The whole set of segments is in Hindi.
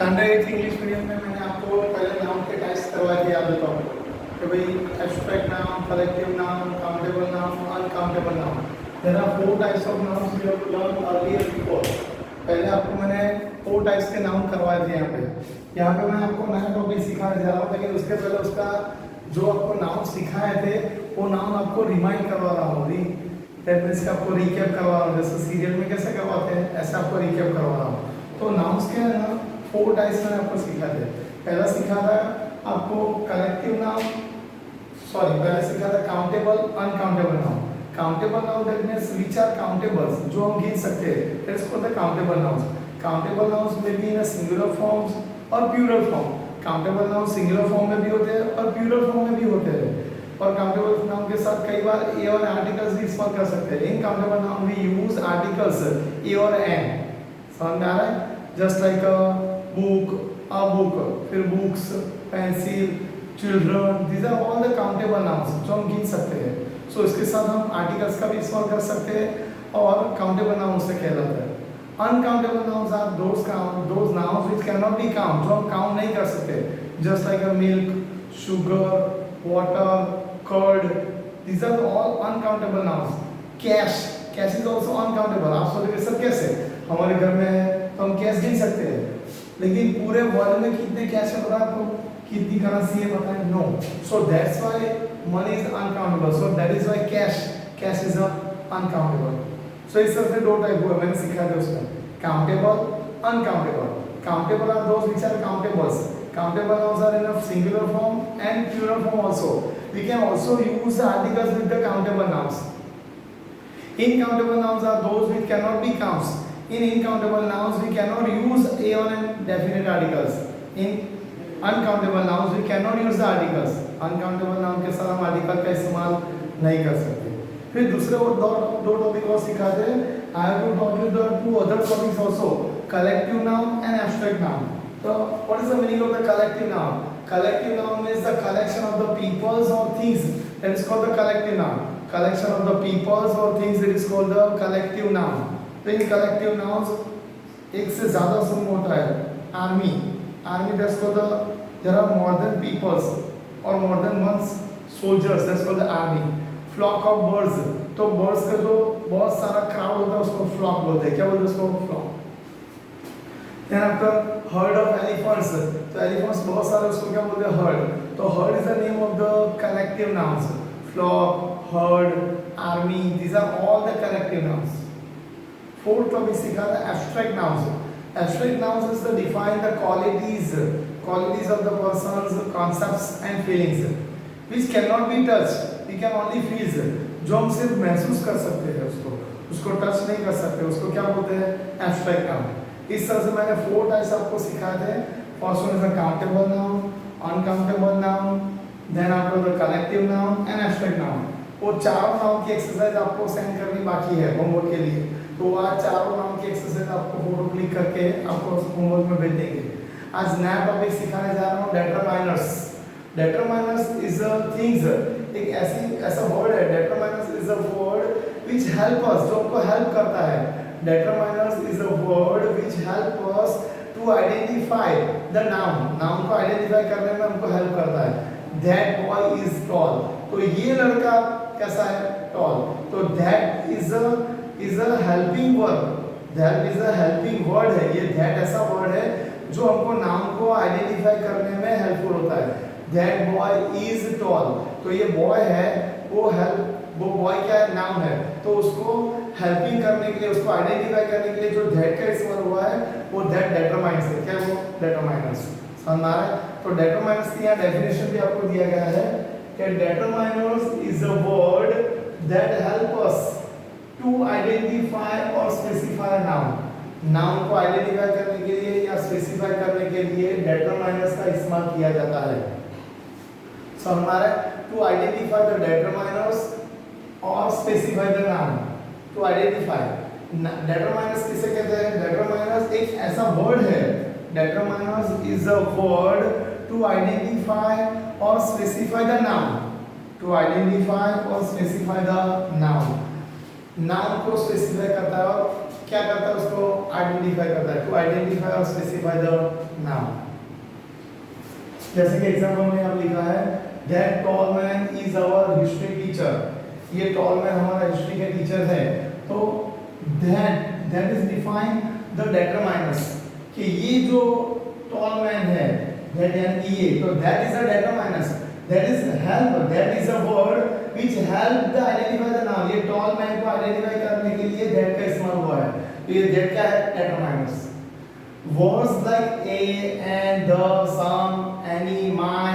स्टैंडर्ड इंग्लिश मीडियम में मैंने आपको पहले नाउन के टाइप्स करवाए थे, याद होता आपको कि भाई abstract noun, collective noun, countable noun, uncountable noun. There are 4 types of nouns we have to learn earlier before. पहले आपको मैंने 4 टाइप्स के नाउन करवाए थे। यहाँ पे मैं आपको नया टॉपिक सिखाने जा रहा हूँ, लेकिन उसके पहले उसका जो आपको नाउन सिखाए थे वो नाउन आपको रिमाइंड करवा रहा हूँ। दैट मीन्स आपको रिकैप करवा रहा हूँ, जैसे सीरियल में कैसे करवाते हैं ऐसे आपको रिकैप करवा रहा हूँ। तो नाउन्स के ना 4 टाइप्स मैंने आपको सिखा थे। पहला सिखा था आपको कलेक्टिव नाउन, पहले सिखा था countable, uncountable noun. Countable noun that means which are countables, जो हम गिन सकते हैं, that's called the countable nouns. Countable nouns में भी इन अ सिंगुलर फॉर्म्स और plural form. Countable noun singular form में भी होते हैं और प्लूरल फॉर्म में भी होते हैं। और काउंटेबल नाउन के साथ कई बार ए और आर्टिकल्स भी इस्तेमाल कर सकते हैं। In countable noun we use articles a और एन। समझ में आ रहा है? Just like book, a book, फिर books, pencil, children, these are all the countable nouns जो हम गिन सकते हैं। सो इसके साथ हम आर्टिकल्स का भी इस्तेमाल कर सकते हैं और काउंटेबल नाउन से कहलाता है। Uncountable nouns are those nouns which can not be count, जो हम काउंट नहीं कर सकते। Just like a milk, sugar, water, curd, these are all uncountable nouns. Cash, cash is also uncountable. आप सोचोगे सर कैसे? हमारे घर में है तो हम कैश गिन सकते हैं, लेकिन पूरे वर्ल्ड में कितने कैश है पता है आपको? कितनी करेंसी है पता है? No. So that's why money is uncountable. So that is why cash is uncountable. So इस तरह से 2 टाइप हुआ, मैंने सिखा दिया उसमें, countable, uncountable. Countable are those which are countables. Countable nouns are in a singular form and plural form also. We can also use the articles with the countable nouns. Incountable nouns are those which cannot be counts. In incountable nouns we cannot use a on definite articles. In uncountable nouns we cannot use the articles. Uncountable noun के साथ हम article का इस्तेमाल नहीं कर सकते। फिर दूसरे और दो टॉपिक और सिखाते हैं। I have to talk you the 2 other topics also, collective noun and abstract noun. So what is the meaning of the collective noun? Collective noun means the collection of the peoples or things, that is called the collective noun. Collection of the peoples or things, that is called the collective noun. तो इन collective nouns एक से ज़्यादा समूह होता है। Army, that's called the, there are more than peoples or more than one soldiers, that's called the army. Flock of birds, तो birds का जो बहुत सारा crowd होता है उसको flock बोलते हैं। क्या बोलते हैं उसको? Flock. Then after herd of elephants, तो elephants बहुत सारे, उसको क्या बोलते हैं? herd. तो herd is the name of the collective nouns. Flock, herd, army, these are all the collective nouns. 4th topic सीखा था abstract nouns. Abstract nouns is to define the qualities of the persons, concepts and feelings which cannot be touched. We can only feel, जो हम सिर्फ महसूस कर सकते हैं, उसको टच नहीं कर सकते, उसको क्या बोलते हैं? abstract noun. इस तरह से मैंने 4 टाइप्स आपको सिखाए थे। First one is a countable noun, uncountable noun, then after the collective noun and abstract noun. वो चारों नाउन की एक्सरसाइज आपको सेंड करनी बाकी है होमवर्क के लिए। तो आज चारों नाउन की एक्सरसाइज आपको फोटो क्लिक करके आपको होमवर्क में भेज देंगे। आज नया टॉपिक सिखाने जा रहा हूँ, डेटरमाइनर्स। डेटरमाइनर्स इज अ थिंग्स, एक ऐसा वर्ड है। Determiners is a word which help us, जो आपको हेल्प करता है। Determiners is a word which help us to identify the noun. Noun को identify करने में हमको help करता है। That boy is tall, तो ये लड़का कैसा है? Tall. तो that is a helping verb. That is a helping word है। ये that ऐसा word है जो हमको noun को identify करने में helpful होता है। That boy is tall, तो ये boy है, वो बॉय क्या है? नाउन है। तो उसको हेल्पिंग करने के लिए, उसको आइडेंटिफाई करने के लिए जो दैट का इस्तेमाल हुआ है वो दैट डेटरमाइंस है। क्या वो? डेटरमाइनर्स। समझ आ रहा है? तो डेटरमाइनर्स की यहाँ डेफिनेशन भी आपको दिया गया है कि determiners is a word that help us to identify और स्पेसिफाई नाउन। नाउन को आइडेंटिफाई करने के लिए या स्पेसिफाई करने के लिए डेटरमाइनर्स का इस्तेमाल किया जाता है। समझ आ रहा है? टू आइडेंटिफाई द डेटरमाइनर्स और specify the noun. To identify, determiners किसे कहते हैं? डेटरमाइनर्स एक ऐसा वर्ड है, determiners is a word to identify और specify the noun. To identify और स्पेसिफाई द नाउन। नाउन को स्पेसिफाई करता है और क्या करता है, उसको आइडेंटिफाई करता है, टू आइडेंटिफाई और स्पेसिफाई द नाउन। जैसे कि एग्जांपल में यहाँ लिखा है that tall man is our history teacher, ये टॉल मैन हमारा हिस्ट्री के टीचर है। तो that is define the determiners, कि ये जो टॉल मैन है दैट यानी ये, तो that is a determiners, that is help, that is a word which help the identify the noun. ये टॉल मैन को आइडेंटिफाई करने के लिए दैट का इस्तेमाल हुआ है। तो ये दैट क्या है, डेटरमाइनर्स। Words like a and the, some, any, my,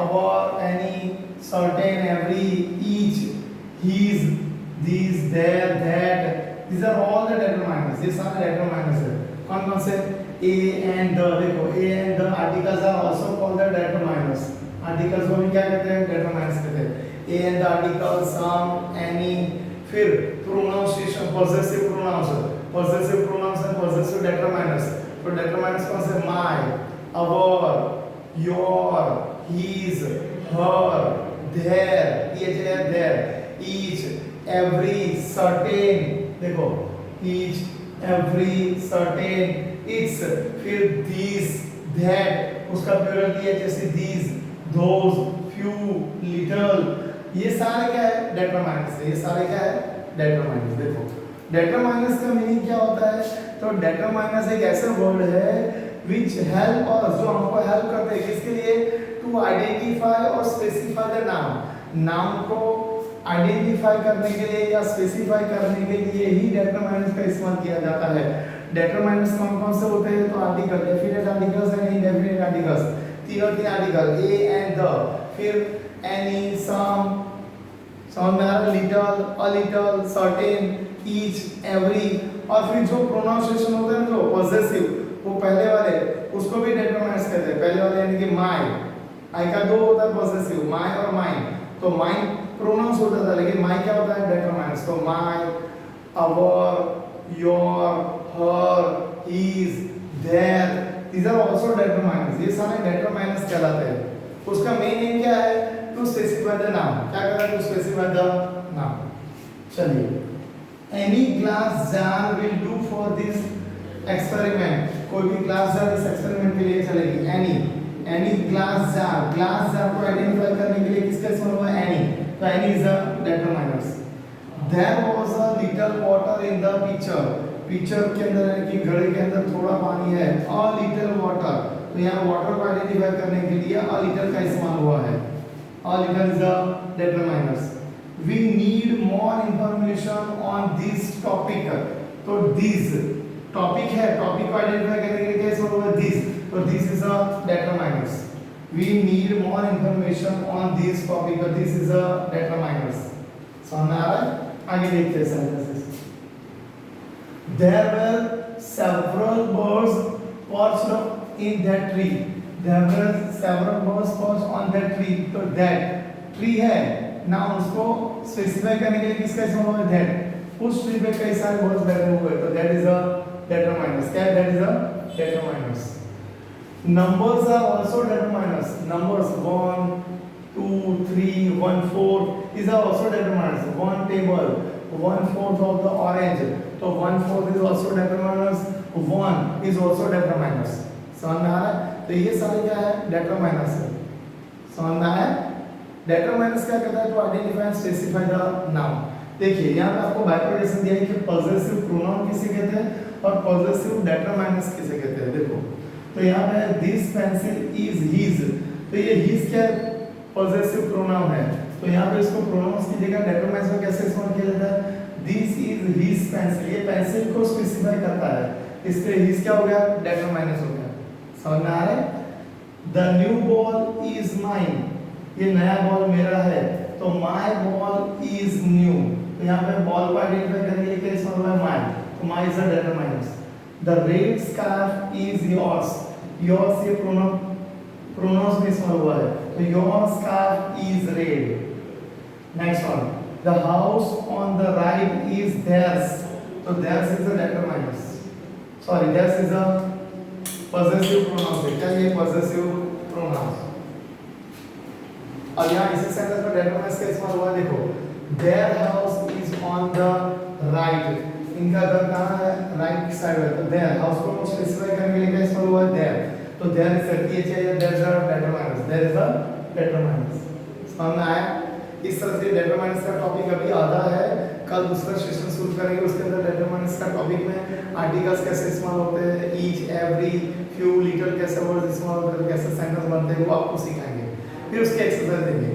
our, any, certain, every, each, his, these, their, that, these are all the determinants। ये सारे determinants है। कौन कौन से? a and the, देखो a and the articles are also called the determinants। articles को भी क्या कहते हैं, determinants कहते हैं। a and the articles, some, any, फिर pronunciation, possessive pronouns, possessive pronouns and possessive determinants। तो determinants कौन से? my, our, your, his, her, their, their, each, every, certain, देखो each, every, certain, its, फिर these, that, उसका प्लूरल किया जैसे these, those, few, little, ये सारे क्या है, determinants है। ये सारे क्या है, determinants। देखो determinants का मीनिंग क्या होता है, तो determinants एक ऐसा वर्ड है which help us, जो हमको हेल्प करते हैं किसके लिए, to identify और specify the noun। नाउन को आइडेंटिफाई करने के लिए या स्पेसिफाई करने के लिए ही determinants का इस्तेमाल किया जाता है। determinants कौन कौन से होते हैं, तो article, definite articles and indefinite articles, तीनों तीन आर्टिकल, a and the, फिर any, some, समझ में आ रहा है, little, a little, certain, each, every, और फिर जो प्रोनाउंसिएशन होता है ना, जो possessive, वो पहले वाले उसको भी determinants कहते हैं। पहले वाले यानी कि my, I का दो होता है possessive, my और mine। तो mine प्रोनाउंस होता था, लेकिन my क्या होता है, determinants। तो my, our, your, her, his, their, these are also determinants। ये सारे determinants कहलाते हैं। उसका मेन एम क्या है, टू स्पेसिफाई द नाउन। क्या करना है, टू स्पेसिफाई द नाउन। चलिए, any glass jar will do for this experiment, कोई भी ग्लास जार इस एक्सपेरिमेंट के लिए चलेगी। एनी ग्लास जार को आइडेंटिफाई करने के लिए किसका इस्तेमाल हुआ, एनी। तो any is a determiners. There was a little water in the picture के अंदर है कि घड़े के अंदर थोड़ा पानी है, अ लिटिल वाटर। तो यहाँ वाटर को आइडेंटिफाई करने के लिए अ लिटिल का इस्तेमाल हुआ है। A little is a determinants। We need more information on this topic। तो this टॉपिक है, टॉपिक को आइडेंटिफाई करने के लिए क्या इस्तेमाल हुआ है, this। तो this is a determinants। We need more information on this topic। This is a determinants। समझ में आ रहा है? आगे देखते हैं sentences. There were several birds perched in that tree। There were several birds perched on that tree। तो that tree है ना, उसको स्पेसिफाई करने के लिए किसका इस्तेमाल हुआ है, that। उस ट्री पे कई सारे बर्ड्स बैठे हुए, तो that is a determinants। क्या है, that is a determinants। Numbers are also determinants। Numbers 1, 2, 3, 1, 4 these are also determinants। One table, 1/4 of the orange, तो 1/4 is also determinants, 1 is also determinants। समझ में आ रहा है? तो ये सारे क्या है, determinants है। समझ में आया? determinants क्या कहता है, to identify and specify the noun। देखिए यहाँ पे आपको बाइफर्केशन दिया है कि possessive pronoun किसे कहते हैं और possessive determinants किसे कहते हैं। देखो तो यहाँ पे this pencil is his, तो ये his क्या है, possessive pronoun है। तो यहाँ पे इसको pronouns की जगह determinants में कैसे इस्तेमाल किया जाता है, this is his pencil। ये पेंसिल को स्पेसिफाई करता है, इसलिए his क्या हो गया, determinants हो गया। समझ में आ रहा है? The new ball is mine, ये नया बॉल मेरा है, तो my ball is new। तो यहाँ पे बॉल को आइडेंटिफाई करने के लिए क्या इस्तेमाल हुआ है, my। तो my is a determinants। The red scarf is yours, yours ये pronouns में इस्तेमाल हुआ है, तो your scarf is red। Next one, the house on the right is theirs, तो theirs is a determinants। Sorry, theirs is a possessive pronouns है। क्या ये possessive pronouns? अब यहाँ इसी सेंटेंस में determinants का इस्तेमाल हुआ है। देखो their house is on the right, इनका घर कहाँ है, राइट साइड है, तो देयर हाउस को स्पेसिफाई करने के लिए क्या इस्तेमाल हुआ है, देयर, तो देयर इज टीएच है या there is a determiners, there is a determiners, समझ में आया। इस तरह से डेटरमाइनर्स का टॉपिक अभी आधा है, कल दूसरा सेशन शुरू करेंगे, उसके अंदर डेटरमाइनर्स का टॉपिक में आर्टिकल्स कैसे इस्तेमाल होते हैं, ईच एवरी फ्यू लिटिल कैसे वर्ड्स इस्तेमाल होते हैं, कैसे सेंटेंस बनते हैं, वो आपको सिखाएंगे, फिर उसकी एक्सरसाइज देंगे।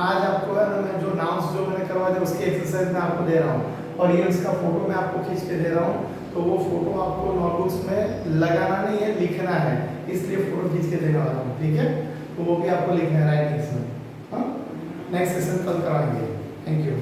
आज आपको है ना, मैं जो नाउन्स जो मैंने करवाए थे उसकी एक्सरसाइज मैं आपको दे रहा हूँ, और ये उसका फोटो मैं आपको खींच के दे रहा हूँ, तो वो फोटो आपको नोटबुक्स में लगाना नहीं है, लिखना है, इसलिए फोटो खींच के देने वाला हूँ, ठीक है, तो वो भी आपको लिखना है राइटिंग्स में। हाँ, नेक्स्ट सेशन कल कराएंगे। Thank you.